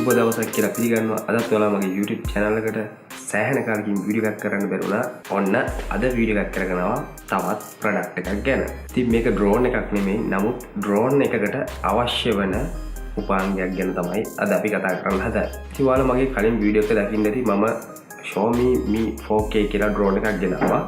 සුබ දවසක් කියලා පිළිගන්නවා. අදත් ඔයාලා මගේ YouTube channel එකට සෑහෙන කාලෙකින් වීඩියෝ එකක් කරන්න බැරුණා. ඔන්න අද වීඩියෝ එකක් කරගෙන ආවා තවත් ප්‍රොඩක්ට් එකක් ගැන. ඉතින් මේක drone එකක් නෙමෙයි. නමුත් drone එකකට අවශ්‍ය වෙන උපාංගයක් ගැන තමයි අද අපි කතා කරන්න හදන්නේ. ඉතින් ඔයාලා මගේ කලින් වීඩියෝ එක දකින්න ඇති මම Xiaomi Mi 4K කියලා drone එකක් ගෙනාවා.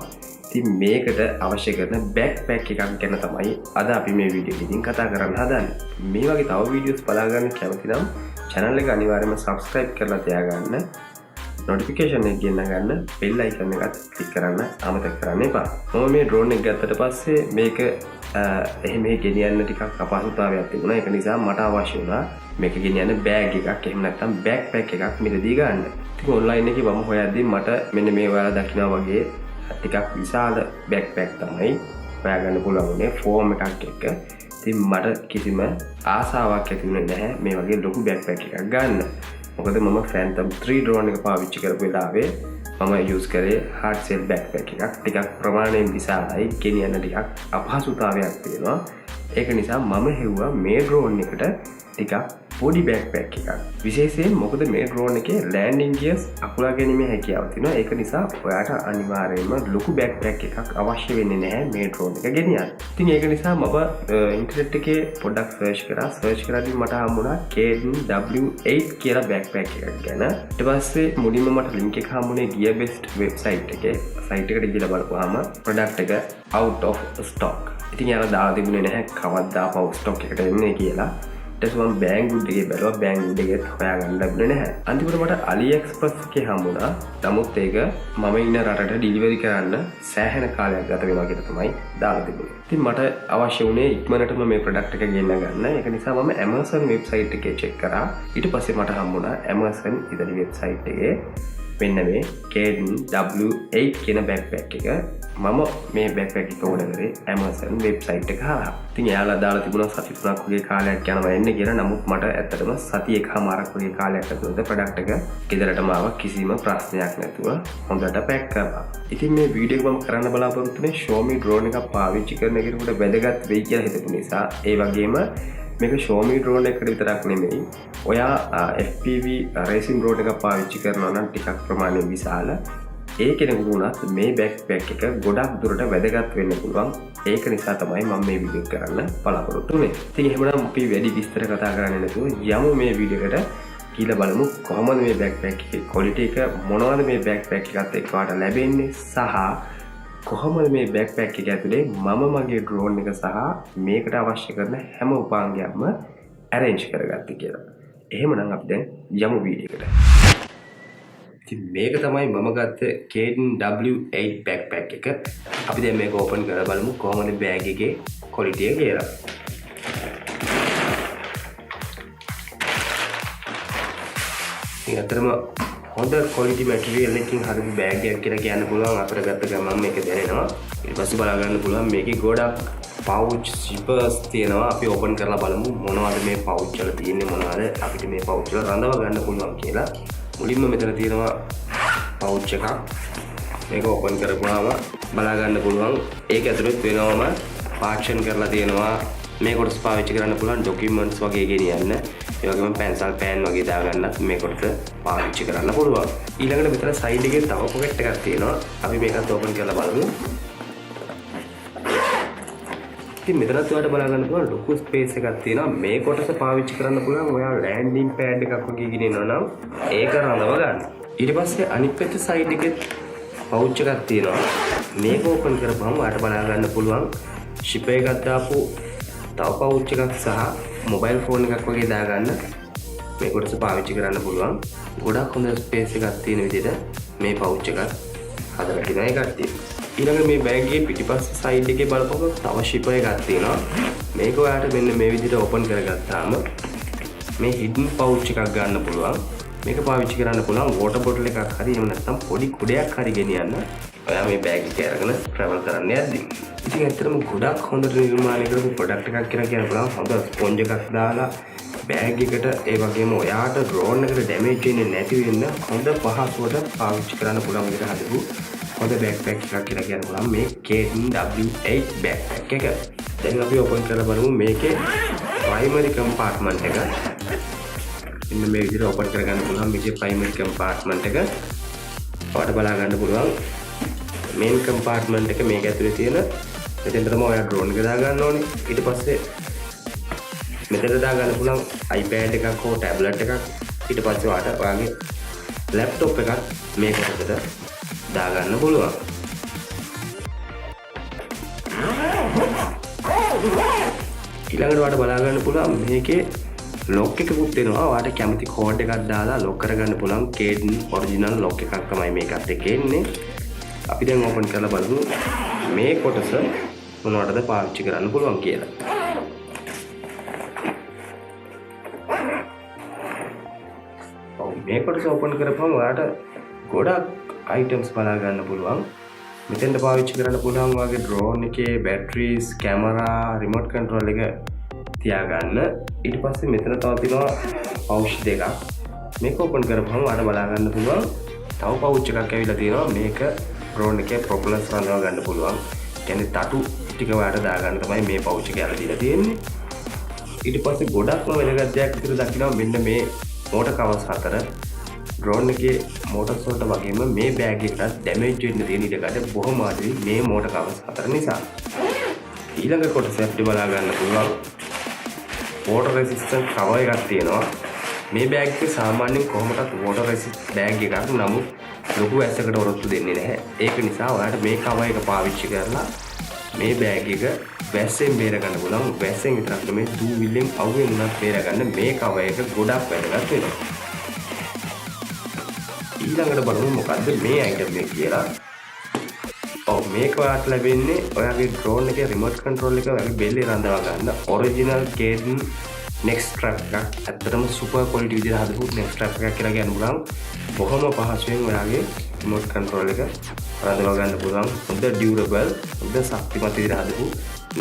ඉතින් මේකට අවශ්‍ය කරන backpack එකක් ගැන තමයි අද අපි මේ වීඩියෝ එකකින් කතා කරන්න හදන්නේ. මේ වගේ තව වීඩියෝස් බලා ගන්න කැමති නම් channel එක අනිවාර්යයෙන්ම subscribe කරලා තියාගන්න. notification එක ගෙන්න ගන්න bell icon එකත් click කරන්න අමතක කරන්න එපා. මම මේ drone එක ගත්තට පස්සේ මේක එහෙම ගෙනියන්න ටිකක් අපහසුතාවයක් තිබුණා. ඒක නිසා මට අවශ්‍ය වුණා මේක ගෙනියන්න bag එකක් එහෙම නැත්නම් backpack එකක් මිලදී ගන්න. ඉතින් online එකේ මම හොයද්දී මට මෙන්න මේ ඔයාලා දකිනා වගේ ටිකක් විශාල backpack තමයි හොයාගන්න පුළුවන් උනේ ෆෝම් එකක් එක්ක. ඉතින් මට කිසිම ආසාවක් ඇති වුණේ නැහැ මේ වගේ ලොකු backpack එකක් ගන්න. මොකද මම Phantom 3 drone එක පාවිච්චි කරපු වෙලාවේ මම use කරේ hard shell backpack එකක්. ටිකක් ප්‍රමාණයෙන් විශාලයි, ගෙනියන්න ටිකක් අපහසුතාවයක් තියෙනවා. ඒක නිසා මම හෙව්වා මේ drone එකට ටිකක් පොඩි backpack එකක්. විශේෂයෙන් මොකද මේ drone එකේ landing gears අකුලා ගැනීමේ හැකියාව තියෙනවා. ඒක නිසා ඔයාට අනිවාර්යයෙන්ම ලොකු backpack එකක් අවශ්‍ය වෙන්නේ නැහැ මේ drone එක ගෙනියන්න. ඉතින් ඒක නිසා මම ඉන්ටර්නෙට් එකේ පොඩ්ඩක් search කරද්දී මට හම්බුණා Caden W8 කියලා backpack එකක් ගැන. ඊට පස්සේ මුලින්ම මට link එක හම්බුනේ Gearbest website එකේ. site එකට ගිහලා බලපුවාම product එක out of stock. ඉතින් යාලා දාලා තිබුණේ නැහැ කවදාවත් stock එකට එන්නේ කියලා. ඊටම බෑන්ග්වුඩ් එකේ බැලුවා බෑන්ග්වුඩ් එකේ හොයාගන්න ලැබුණේ නැහැ. අන්තිමට මට AliExpress එකේ හම්බුණා. නමුත් ඒක මම ඉන්න රටට ඩිලිවරි කරන්න සෑහෙන කාලයක් ගත වෙනවා කියලා තමයි දාලා තිබුණේ. ඉතින් මට අවශ්‍ය වුණේ ඉක්මනටම මේ ප්‍රොඩක්ට් එක ගෙන්න ගන්න. ඒක නිසා මම Amazon website එකේ check කරා. ඊට පස්සේ මට හම්බුණා Amazon ඉදිරි website එකේ මෙන්න මේ Caden W8 කියන backpack එක. මම මේ backpack එක ඕඩර් කරේ Amazon website එක හරහා. ඉතින් එයාලා දාලා තිබුණා සති 3ක් වගේ කාලයක් යනවා එන්න කියලා. නමුත් මට ඇත්තටම සති එකමාරක් වගේ කාලයක් ඇතුළත ප්‍රොඩක්ට් එක ගෙදරටම ආවා කිසිම ප්‍රශ්නයක් නැතුව හොඳට පැක් කරලා. ඉතින් මේ වීඩියෝ එක මම කරන්න බලාපොරොත්තු වෙන්නේ Xiaomi drone එකක් පාවිච්චි කරන කෙනෙකුට වැදගත් වෙයි කියලා හිතපු නිසා. ඒ වගේම මේක Xiaomi drone එකකට විතරක් නෙමෙයි. ඔයා FPV racing drone එකක් පාවිච්චි කරනවා නම් ටිකක් ප්‍රමාණයෙන් විශාල ඒ කෙනෙකුට උනත් මේ backpack එක ගොඩක් දුරට වැදගත් වෙන්න පුළුවන්. ඒක නිසා තමයි මම මේ වීඩියෝ එක කරන්න බලාපොරොත්තු වෙන්නේ. ඉතින් එහෙමනම් අපි වැඩි විස්තර කතා කරන්නේ නැතුව යමු මේ වීඩියෝ එකට. කියලා බලමු කොහොමද මේ backpack එකේ quality එක මොනවද මේ backpack එකත් එක්ක වාට ලැබෙන්නේ සහ කොහොමද මේ backpack එක ඇතුලේ මම මගේ drone එක සහ මේකට අවශ්‍ය කරන හැම උපාංගයක්ම arrange කරගත්තේ කියලා. එහෙමනම් අපි දැන් යමු වීඩියෝ එකට. ඉතින් මේක තමයි මම ගත්ත Caden W8 backpack එක. අපි දැන් මේක open කරලා බලමු කොහොමද bag එකේ quality එක කියලා. ඉතින් අතරම හොඳ quality material එකකින් හදපු bag එකක් කියලා කියන්න පුළුවන්. අපිට ගත්ත ගමන් මේක දැනෙනවා. ඊට පස්සේ බලා ගන්න පුළුවන් මේකේ ගොඩක් pouch zippers තියෙනවා. අපි open කරලා බලමු මොනවද මේ pouch වල තියෙන්නේ, මොනවද අපිට මේ pouch වල රඳව ගන්න පුළුවන් කියලා. මුලින්ම මෙතන තියෙනවා pouch එකක්. මේක open කරපුවාම බලා ගන්න පුළුවන් ඒක ඇතුළේ වෙනවම partition කරලා තියෙනවා. මේ කොටස පාවිච්චි කරන්න පුළුවන් documents වගේ ගෙනියන්න. ඒ වගේම pencil pen වගේ දාගන්නත් මේ කොටස පාවිච්චි කරන්න පුළුවන්. ඊළඟට මෙතන side එකේ තව pocket එකක් තියෙනවා. අපි මේකත් open කරලා බලමු. ඉතින් මෙතනත් ඔයාලට බලා ගන්න පුළුවන් ලොකු ස්පේස් එකක් තියෙනවා. මේ කොටස පාවිච්චි කරන්න පුළුවන් ඔයා ලෑන්ඩින් පෑඩ් එකක් වගේ ගෙනියනවා නම් ඒක රඳව ගන්න. ඊට පස්සේ අනිත් පැත්තේ සයිඩ් එකේ පවුච් එකක් තියෙනවා. මේක ඕපන් කරපුවම ඔයාලට බලා ගන්න පුළුවන් ෂිප් එකක් දාපු තව පවුච් එකක් සහ මොබයිල් ෆෝන් එකක් වගේ දාගන්න මේ කොටස පාවිච්චි කරන්න පුළුවන්. ගොඩක් හොඳ ස්පේස් එකක් තියෙන විදිහට මේ පවුච් එකක් හදලා තියෙනවා ඒකත් තියෙනවා. ඊළඟ මේ බෑග් එකේ පිටිපස්සේ සයිඩ් එකේ බලපුවම තව ෂිපර් එකක් තියෙනවා. මේක ඔයාලට මෙන්න මේ විදිහට ඕපන් කරගත්තාම මේ හිඩන් පවුච් එකක් ගන්න පුළුවන්. මේක පාවිච්චි කරන්න පුළුවන් වෝටර් බොටල් එකක් හරි එහෙම නැත්නම් පොඩි කුඩයක් හරි ගෙනියන්න. ඔයා මේ බෑග් එක අරගෙන ට්‍රැවල් කරන්න යද්දි. ඉතින් ඇත්තටම ගොඩක් හොඳට නිර්මාණය කරපු ප්‍රොඩක්ට් එකක් කියලා කියන්න පුළුවන්. හොඳ ස්පොන්ජ් එකක් දාලා බෑග් එකට ඒ වගේම ඔයාට drone එකට damage වෙන්නේ නැති වෙන්න හොඳ පහසුවට පාවිච්චි කරන්න පුළුවන් විදිහට හදපු හොඳ backpack එකක් කියලා කියන්න පුළුවන් මේ Caden W8 backpack එක. දැන් අපි open කරලා බලමු මේකේ primary compartment එක මෙන්න මේ විදිහට ඕපන් කරගන්න පුළුවන් මේකේ ප්‍රයිමරි කම්පාර්ට්මන්ට් එක. ඔයාලට බලා ගන්න පුළුවන් මේන් කම්පාර්ට්මන්ට් එක මේක ඇතුලේ තියෙන. මෙතෙන්ට තමයි ඔයා ඩ්‍රෝන් එක දාගන්න ඕනේ. ඊට පස්සේ මෙතන දාගන්න පුළුවන් iPad එකක් හෝ ටැබ්ලට් එකක්. ඊට පස්සේ ඔයාලට ඔයාගේ ලැප්ටොප් එකක් මේ කොටසට දාගන්න පුළුවන්. ඊළඟට ඔයාලට බලා ගන්න පුළුවන් මේකේ ලොක් එකකුත් වෙනවා. ඔයාලට කැමති කෝඩ් එකක් දාලා ලොක් කරගන්න පුළුවන්. Caden ඔරිජිනල් ලොක් එකක් තමයි මේකත් එක්ක එන්නේ. අපි දැන් ඕපන් කරලා බලමු මේ කොටස මොනවටද පාවිච්චි කරන්න පුළුවන් කියලා. මේ කොටස ඕපන් කරපුවම ඔයාලට ගොඩක් අයිටම්ස් බලා ගන්න පුළුවන්. මෙතෙන්ට පාවිච්චි කරන්න පුළුවන් වගේ ඩ්‍රෝන් එකේ බැටරිස්, කැමරා, රිමෝට් කන්ට්‍රෝල් එක තියාගන්න. ඊට පස්සේ මෙතන තව තියෙනවා පවුච් දෙකක්. මේක ඕපන් කරපුවම ඔයාලට බලා ගන්න පුළුවන් තව පවුච් එකක් ඇවිල්ලා තියෙනවා. මේක ඩ්‍රෝන් එකේ ප්‍රොපලර්ස් රඳවා ගන්න පුළුවන්. කියන්නේ තටු ටික ඔයාලට දාගන්න තමයි මේ පවුච් එක ඇරලා දීලා තියෙන්නේ. ඊට පස්සේ ගොඩක්ම වැදගත් දෙයක් විතර දකිනවා මෙන්න මේ මෝටර් කවර්ස් හතර. ඩ්‍රෝන් එකේ මෝටර්ස් වලට වගේම මේ බෑග් එකටත් ඩැමේජ් වෙන්න තියෙන ඉඩකඩ බොහොම අඩුයි මේ මෝටර් කවර්ස් හතර නිසා. ඊළඟ කොටස අපිට බලා ගන්න පුළුවන් water resistant cover එකක් තියෙනවා. මේ බෑග් එක සාමාන්‍යයෙන් කොහොමදත් water resistant බෑග් එකක්. නමුත් ලොකු ඇසකට ඔරොත්තු දෙන්නේ නැහැ. ඒක නිසා ඔයාලට මේ cover එක පාවිච්චි කරලා මේ බෑග් එක වැස්සෙන් බේර ගන්න පුළුවන්. වැස්සෙන් විතරක් නෙමෙයි දූවිල්ලෙන් අවුවෙන් උනත් බේර ගන්න මේ cover එක ගොඩක් වැදගත් වෙනවා. ඊළඟට බලමු මොකද්ද මේ අයිටම් එක කියලා. ඔව් මේක ඔයාලට ලැබෙන්නේ ඔයාගේ ඩ්‍රෝන් එකේ රිමෝට් කන්ට්‍රෝල් එක ඔයාගේ බෙල්ලේ රඳවා ගන්න ඔරිජිනල් Caden neckstrap එකක්. ඇත්තටම සුපර් ක්වොලිටි විදිහට හදපු neckstrap එකක් කියලා කියන්න පුළුවන්. බොහොම පහසුවෙන් ඔයාගේ රිමෝට් කන්ට්‍රෝල් එක රඳවා ගන්න පුළුවන්. හොඳ ඩියුරබල්, හොඳ ශක්තිමත් විදිහට හදපු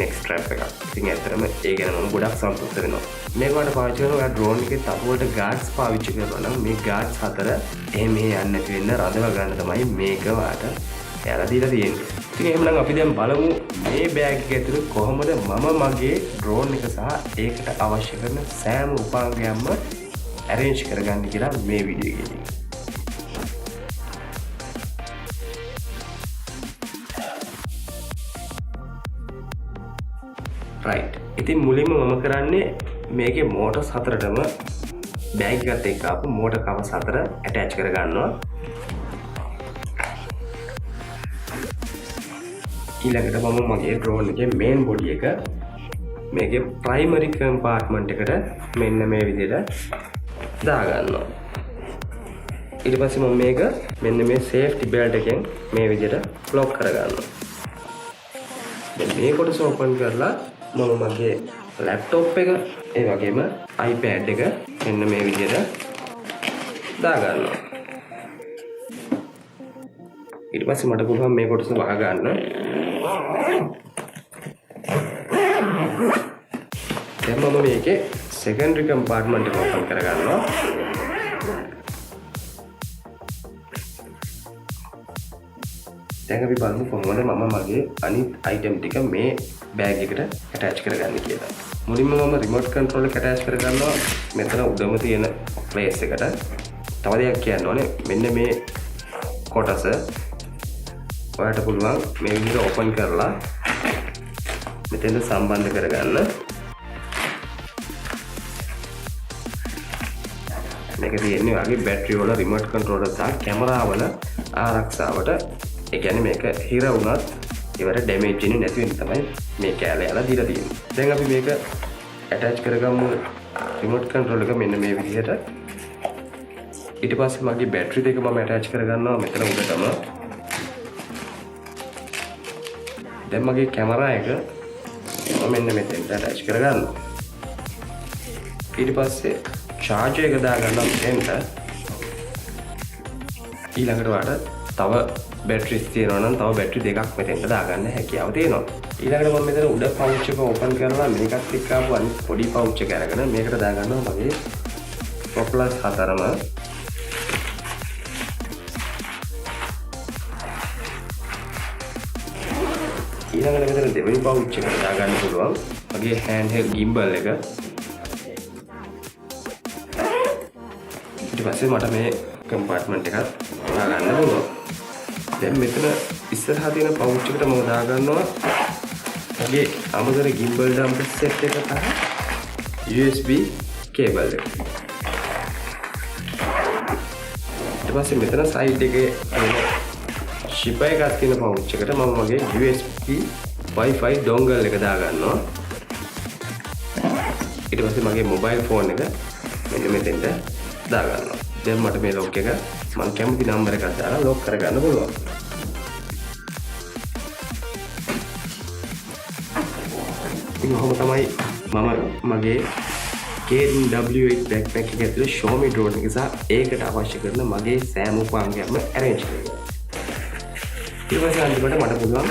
neckstrap එකක්. ඉතින් ඇත්තටම ඒ ගැන මම ගොඩක් සතුටු වෙනවා. මේක වලට පාවිච්චි කරන ඔයා ඩ්‍රෝන් එකේ තව වලට ගාඩ්ස් පාවිච්චි කරනවා නම් මේ ගාඩ්ස් හතර එහෙම යන්නේ නැති වෙන්න රඳවා ගන්න තමයි මේක ඔයාට එයාලා දීලා තියෙන්නේ. ඉතින් එහෙනම් අපි දැන් බලමු මේ බෑග් එක ඇතුලේ කොහොමද මම මගේ ඩ්‍රෝන් එක සහ ඒකට අවශ්‍ය කරන සෑම උපාංගයක්ම arrange කරගන්න කියලා මේ වීඩියෝ එකේදී. right. ඉතින් මුලින්ම මම කරන්නේ මේකේ මෝටර්ස් හතරටම බෑග් එකත් එක්ක ආපු මෝටර් කවර්ස් හතර attach කරගන්නවා. ඊළඟට මම මගේ ඩ්‍රෝන් එකේ මේන් බොඩි එක මේකේ ප්‍රයිමරි කම්පාර්ට්මන්ට් එකට මෙන්න මේ විදිහට දාගන්නවා. ඊට පස්සේ මම මේක මෙන්න මේ සේෆ්ටි බෙල්ට් එකෙන් මේ විදිහට ලොක් කරගන්නවා. දැන් මේ කොටස ඕපන් කරලා මම මගේ ලැප්ටොප් එක ඒ වගේම iPad එක මෙන්න මේ විදිහට දාගන්නවා. ඊට පස්සේ මට පුළුවන් මේ කොටස වහ ගන්න. දැන් මම මේකේ secondary compartment එක open කරගන්නවා. දැන් අපි බලමු කොහොමද මම මගේ අනිත් item ටික මේ bag එකට attach කරගන්නේ කියලා. මුලින්ම මම remote control එක attach කරගන්නවා මෙතන උඩම තියෙන place එකට. තව දෙයක් කියන්න ඕනේ මෙන්න මේ කොටස ඔයාලට පුළුවන් මේ විදිහට open කරලා මෙතෙන්ද සම්බන්ධ කරගන්න. මේක තියෙන්නේ ඔයාගේ බැටරි වල රිමෝට් කන්ට්‍රෝලර් සහ කැමරා වල ආරක්ෂාවට. ඒ කියන්නේ මේක හිර වුණත් ඒවට ඩැමේජ් වෙන්නේ නැති වෙන්න තමයි මේ කෑල්ල යාලා දීලා තියෙන්නේ. දැන් අපි මේක attach කරගමු රිමෝට් කන්ට්‍රෝල් එක මෙන්න මේ විදිහට. ඊට පස්සේ මගේ බැටරි දෙක මම attach කරගන්නවා මෙතන උඩටම. දැන් මගේ කැමරා එක මම මෙන්න මෙතෙන්ට attach කරගන්නවා. ඊට පස්සේ charger එක දාගන්නවා මෙතෙන්ට. ඊළඟට වඩා තව බැටරිස් තියෙනවා නම් තව බැටරි දෙකක් මෙතෙන්ට දාගන්න හැකියාව තියෙනවා. ඊළඟට මම මෙතන උඩ පවුච් එක ඕපන් කරලා මේකත් එක්ක ආපු අනිත් පොඩි පවුච් එක අරගෙන මේකට දාගන්නවා මගේ ප්‍රොපලර්ස් හතරම. ඊළඟට මෙතන දෙවෙනි පවුච් එකට දාගන්න පුළුවන් මගේ hand held gimbal එක. ඊට පස්සේ මට මේ කම්පාර්ට්මන්ට් එක දාගන්න පුළුවන්. දැන් මෙතන ඉස්සරහා තියෙන පවුච් එකට මම දාගන්නවා මගේ අමතර gimbal dump set එක සහ USB cable එක. ඊට පස්සේ මෙතන side එකේ shipper එකක් තියෙන පවුච් එකට මම මගේ USB Wi-Fi dongle එක දාගන්නවා. ඊට පස්සේ මගේ mobile phone එක මෙන්න මෙතෙන්ට දාගන්නවා. දැන් මට මේ lock එක මම කැමති නම්බර එකක් දාලා lock කරගන්න පුළුවන්. ඉතින් කොහොම තමයි මම මගේ Caden W8 backpack එක ඇතුලේ Xiaomi drone එක සහ ඒකට අවශ්‍ය කරන මගේ සෑම උපාංගයක්ම arrange කරගන්න. ඊට පස්සේ අන්තිමට මට පුළුවන්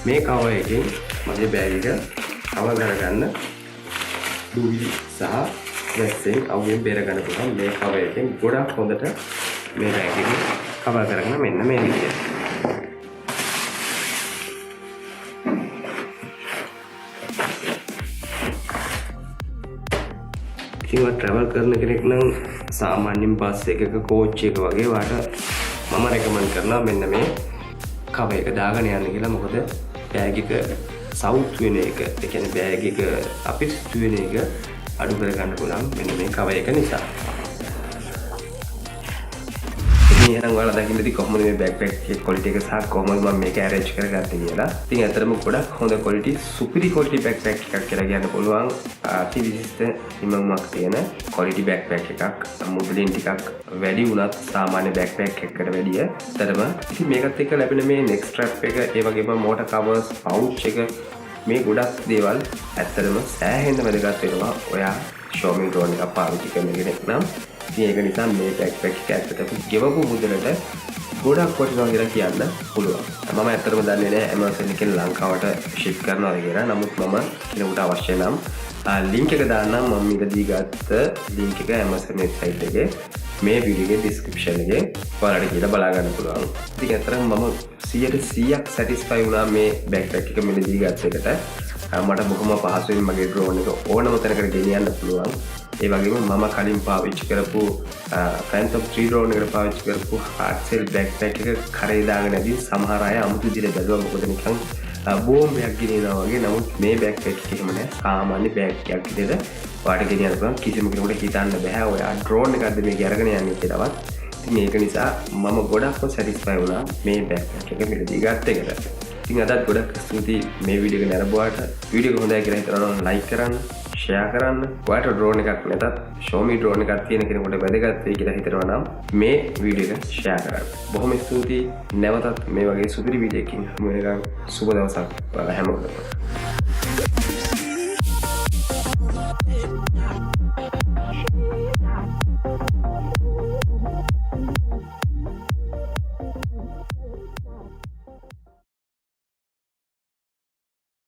මේ cover එකෙන් මගේ bag එක cover කරගන්න දුවිලි සහ වැස්සෙන් අවුෙන් බේර ගන්න පුළුවන් මේ cover එකෙන් ගොඩක් හොඳට මේ bag එක cover කරගෙන මෙන්න මේ විදිහට. ඉතින් travel කරන කෙනෙක් නම් සාමාන්‍යයෙන් බස් එකක coach එක වගේ වාට මම recommend කරනවා මෙන්න මේ cover එක දාගෙන යන්න කියලා. මොකද bag එක සවුත් වෙන එක, ඒ කියන්නේ බෑග් එක අපිරිසිදු වෙන එක අඩු කර ගන්න පුළුවන් මෙන්න මේ cover එක නිසා. ඉතින් එහෙනම් ඔයාලා දකින්න ඇති කොහොමද මේ backpack එකේ quality එක සහ කොහොමද මම මේක arrange කරගත්තේ කියලා. ඉතින් ඇත්තටම ගොඩක් හොඳ quality, superior quality backpack එකක් කියලා කියන්න පුළුවන්. අති විශිෂ්ට හිමමක් තියෙන quality backpack එකක්. මුදලින් ටිකක් වැඩි වුණත් සාමාන්‍ය backpack එකකට වැඩිය. ඇත්තටම ඉතින් මේකත් එක්ක ලැබෙන මේ neckstrap එක, ඒ වගේම motor covers, pouch එක, මේ ගොඩක් දේවල් ඇත්තටම සෑහෙන්න වැදගත් වෙනවා ඔයා Xiaomi drone එකක් පාවිච්චි කරන කෙනෙක් නම්. ඉතින් ඒක නිසා මේ backpack එක ඇත්තටම ගෙවපු මුදලට ගොඩක් වටිනවා කියලා කියන්න පුළුවන්. මම ඇත්තටම දන්නේ නැහැ Amazon එකෙන් ලංකාවට ship කරනවාද කියලා. නමුත් මම කෙනෙකුට අවශ්‍ය නම් link එක දාන්නම්. මම ඊටදී ගත්ත link එක Amazon website එකේ මේ video එකේ description එකේ ඔයාලට කියලා බලා ගන්න පුළුවන්. ඉතින් ඇත්තටම මම 100% satisfy වුණා මේ backpack එක මෙලදී ගත්ත එකට. මට බොහොම පහසුවෙන් මගේ drone එක ඕනම තැනකට ගෙනියන්න පුළුවන්. ඒ වගේම මම කලින් පාවිච්චි කරපු Phantom 3 drone එකට පාවිච්චි කරපු hard shell backpack එක කරේ දාගෙන ඇදී සමහර අය අමුතු විදිහට බැලුවා. මොකද නිකන් බෝම්බයක් ගෙනියනවා වගේ. නමුත් මේ backpack එක එහෙම නෑ. සාමාන්‍ය bag එකක් විදිහට ඔයාලට ගෙනියන්න පුළුවන්. කිසිම කෙනෙකුට හිතන්න බෑ ඔයා drone එකක්ද මේක අරගෙන යන්නේ කියලාවත්. ඉතින් ඒක නිසා මම ගොඩක්ම satisfy වුණා මේ backpack එක මෙලදී ගත්ත එකට. ඉතින් අදත් ගොඩක් ස්තුතියි මේ වීඩියෝ එක නරඹුවාට. වීඩියෝ එක හොඳයි කියලා හිතනවා නම් like කරන්න, share කරන්න. ඔයාලට drone එකක් නැතත් Xiaomi drone එකක් තියෙන කෙනෙකුට වැදගත් වෙයි කියලා හිතනවා නම් මේ වීඩියෝ එක share කරන්න. බොහොම ස්තුතියි. නැවතත් මේ වගේ සුපිරි වීඩියෝ එකකින් හමු වෙනකන් සුබ දවසක් ඔයාලා හැමෝටම.